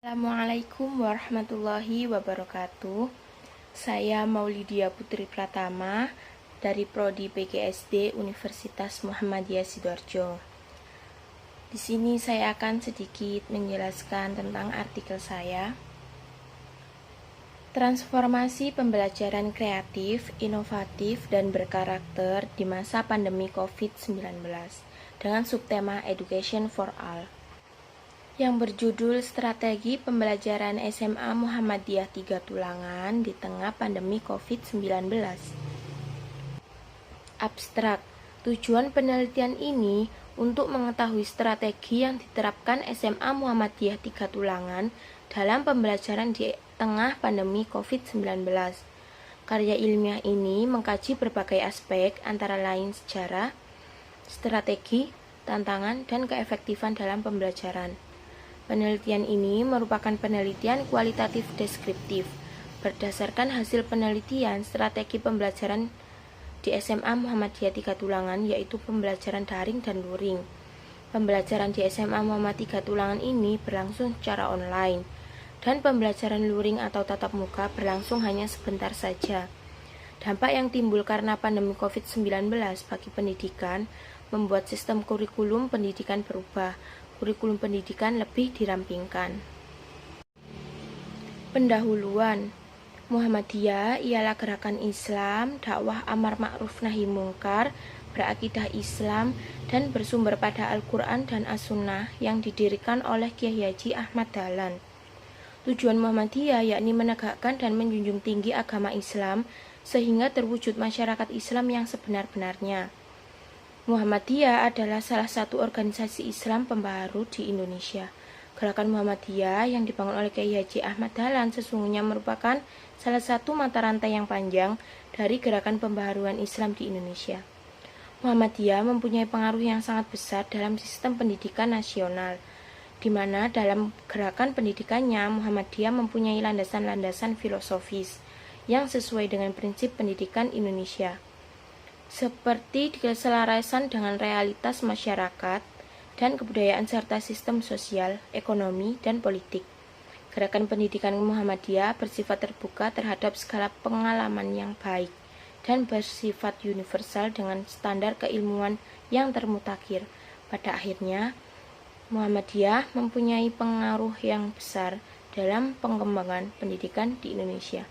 Assalamualaikum warahmatullahi wabarakatuh. Saya Maulidia Putri Pratama dari Prodi PGSD Universitas Muhammadiyah Sidoarjo. Di sini saya akan sedikit menjelaskan tentang artikel saya. Transformasi pembelajaran kreatif, inovatif, dan berkarakter di masa pandemi COVID-19 dengan subtema Education for All, yang berjudul Strategi Pembelajaran SMA Muhammadiyah 3 Tulangan di Tengah Pandemi COVID-19. Abstrak. Tujuan penelitian ini untuk mengetahui strategi yang diterapkan SMA Muhammadiyah 3 Tulangan dalam pembelajaran di tengah pandemi COVID-19. Karya ilmiah ini mengkaji berbagai aspek antara lain sejarah, strategi, tantangan, dan keefektifan dalam pembelajaran. Penelitian ini merupakan penelitian kualitatif deskriptif berdasarkan hasil penelitian strategi pembelajaran di SMA Muhammadiyah 3 Tulangan, yaitu pembelajaran daring dan luring. Pembelajaran di SMA Muhammadiyah 3 Tulangan ini berlangsung secara online, dan pembelajaran luring atau tatap muka berlangsung hanya sebentar saja. Dampak yang timbul karena pandemi COVID-19 bagi pendidikan membuat sistem kurikulum pendidikan berubah. Kurikulum pendidikan lebih dirampingkan. Pendahuluan. Muhammadiyah ialah gerakan Islam, dakwah amar ma'ruf nahi mungkar, berakidah Islam, dan bersumber pada Al-Quran dan As-Sunnah yang didirikan oleh Kiai Haji Ahmad Dahlan. Tujuan Muhammadiyah yakni menegakkan dan menjunjung tinggi agama Islam sehingga terwujud masyarakat Islam yang sebenar-benarnya. Muhammadiyah adalah salah satu organisasi Islam pembaharu di Indonesia. Gerakan Muhammadiyah yang dibangun oleh Kiai Haji Ahmad Dahlan sesungguhnya merupakan salah satu mata rantai yang panjang dari gerakan pembaharuan Islam di Indonesia. Muhammadiyah mempunyai pengaruh yang sangat besar dalam sistem pendidikan nasional, di mana dalam gerakan pendidikannya Muhammadiyah mempunyai landasan-landasan filosofis yang sesuai dengan prinsip pendidikan Indonesia, seperti keselarasan dengan realitas masyarakat dan kebudayaan serta sistem sosial, ekonomi, dan politik. Gerakan pendidikan Muhammadiyah bersifat terbuka terhadap segala pengalaman yang baik dan bersifat universal dengan standar keilmuan yang termutakhir. Pada akhirnya, Muhammadiyah mempunyai pengaruh yang besar dalam pengembangan pendidikan di Indonesia.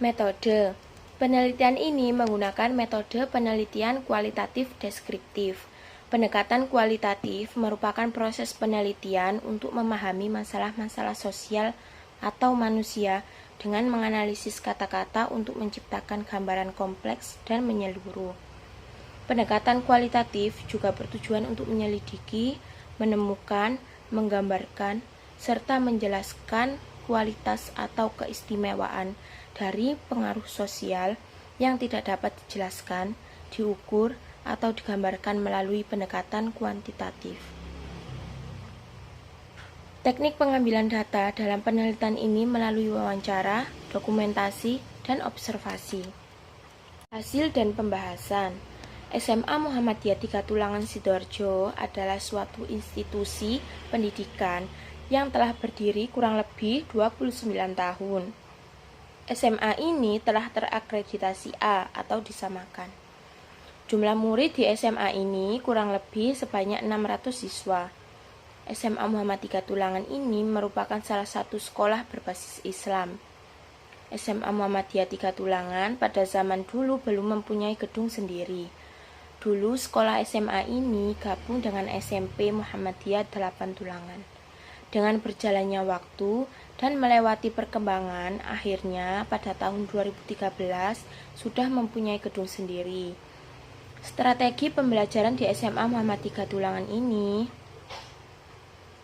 Metode penelitian ini menggunakan metode penelitian kualitatif deskriptif. Pendekatan kualitatif merupakan proses penelitian untuk memahami masalah-masalah sosial atau manusia dengan menganalisis kata-kata untuk menciptakan gambaran kompleks dan menyeluruh. Pendekatan kualitatif juga bertujuan untuk menyelidiki, menemukan, menggambarkan, serta menjelaskan kualitas atau keistimewaan dari pengaruh sosial yang tidak dapat dijelaskan, diukur, atau digambarkan melalui pendekatan kuantitatif. Teknik pengambilan data dalam penelitian ini melalui wawancara, dokumentasi, dan observasi. Hasil dan pembahasan. SMA Muhammadiyah 3 Tulangan Sidoarjo adalah suatu institusi pendidikan yang telah berdiri kurang lebih 29 tahun. SMA ini telah terakreditasi A atau disamakan. Jumlah murid di SMA ini kurang lebih sebanyak 600 siswa. SMA Muhammadiyah 3 Tulangan ini merupakan salah satu sekolah berbasis Islam. SMA Muhammadiyah 3 Tulangan pada zaman dulu belum mempunyai gedung sendiri. Dulu sekolah SMA ini gabung dengan SMP Muhammadiyah 8 Tulangan. Dengan berjalannya waktu dan melewati perkembangan, akhirnya pada tahun 2013 sudah mempunyai gedung sendiri. Strategi pembelajaran di SMA Muhammadiyah 3 Tulangan ini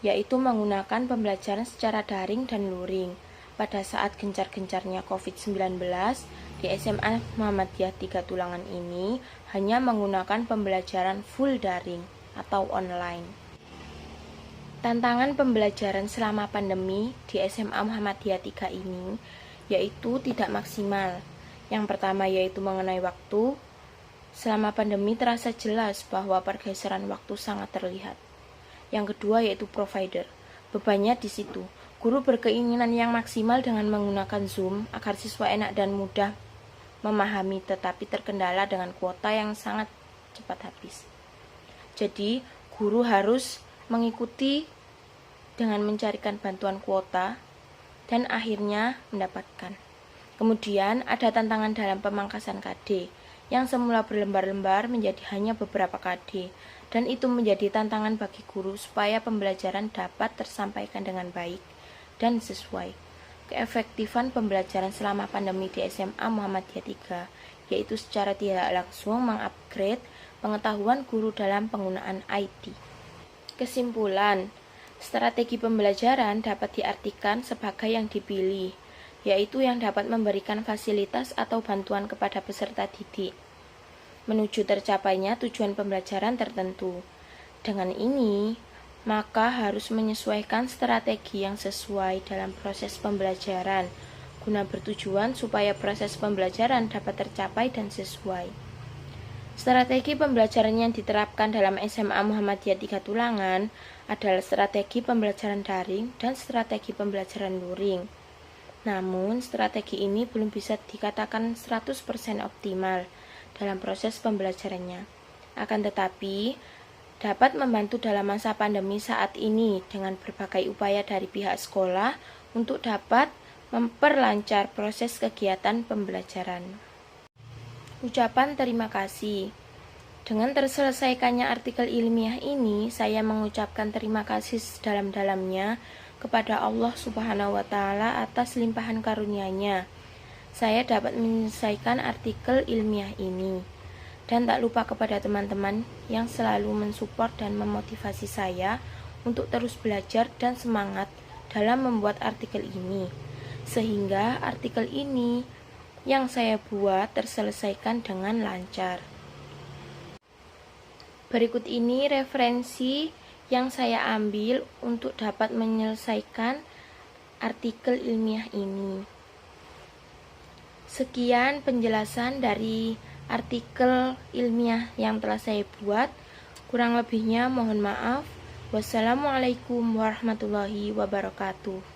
yaitu menggunakan pembelajaran secara daring dan luring. Pada saat gencar-gencarnya COVID-19, di SMA Muhammadiyah 3 Tulangan ini hanya menggunakan pembelajaran full daring atau online. Tantangan pembelajaran selama pandemi di SMA Muhammadiyah 3 ini yaitu tidak maksimal. Yang pertama yaitu mengenai waktu. Selama pandemi terasa jelas bahwa pergeseran waktu sangat terlihat. Yang kedua yaitu provider. Bebannya di situ. Guru berkeinginan yang maksimal dengan menggunakan Zoom agar siswa enak dan mudah memahami, tetapi terkendala dengan kuota yang sangat cepat habis. Jadi, guru harus mengikuti dengan mencarikan bantuan kuota dan akhirnya mendapatkan. Kemudian ada tantangan dalam pemangkasan KD yang semula berlembar-lembar menjadi hanya beberapa KD, dan itu menjadi tantangan bagi guru supaya pembelajaran dapat tersampaikan dengan baik dan sesuai. Keefektifan pembelajaran selama pandemi di SMA Muhammadiyah 3, yaitu secara tidak langsung mengupgrade pengetahuan guru dalam penggunaan IT. Kesimpulan, strategi pembelajaran dapat diartikan sebagai yang dipilih, yaitu yang dapat memberikan fasilitas atau bantuan kepada peserta didik menuju tercapainya tujuan pembelajaran tertentu. Dengan ini, maka harus menyesuaikan strategi yang sesuai dalam proses pembelajaran, guna bertujuan supaya proses pembelajaran dapat tercapai dan sesuai. Strategi pembelajaran yang diterapkan dalam SMA Muhammadiyah 3 Tulangan adalah strategi pembelajaran daring dan strategi pembelajaran luring. Namun, strategi ini belum bisa dikatakan 100% optimal dalam proses pembelajarannya. Akan tetapi, dapat membantu dalam masa pandemi saat ini dengan berbagai upaya dari pihak sekolah untuk dapat memperlancar proses kegiatan pembelajaran. Ucapan terima kasih. Dengan terselesaikannya artikel ilmiah ini, saya mengucapkan terima kasih sedalam-dalamnya kepada Allah Subhanahu wa Ta'ala atas limpahan karunia-Nya. Saya dapat menyelesaikan artikel ilmiah ini. Dan tak lupa kepada teman-teman yang selalu mensupport dan memotivasi saya untuk terus belajar dan semangat dalam membuat artikel ini, sehingga artikel ini yang saya buat terselesaikan dengan lancar. Berikut ini referensi yang saya ambil untuk dapat menyelesaikan artikel ilmiah ini. Sekian penjelasan dari artikel ilmiah yang telah saya buat. Kurang lebihnya mohon maaf. Wassalamualaikum warahmatullahi wabarakatuh.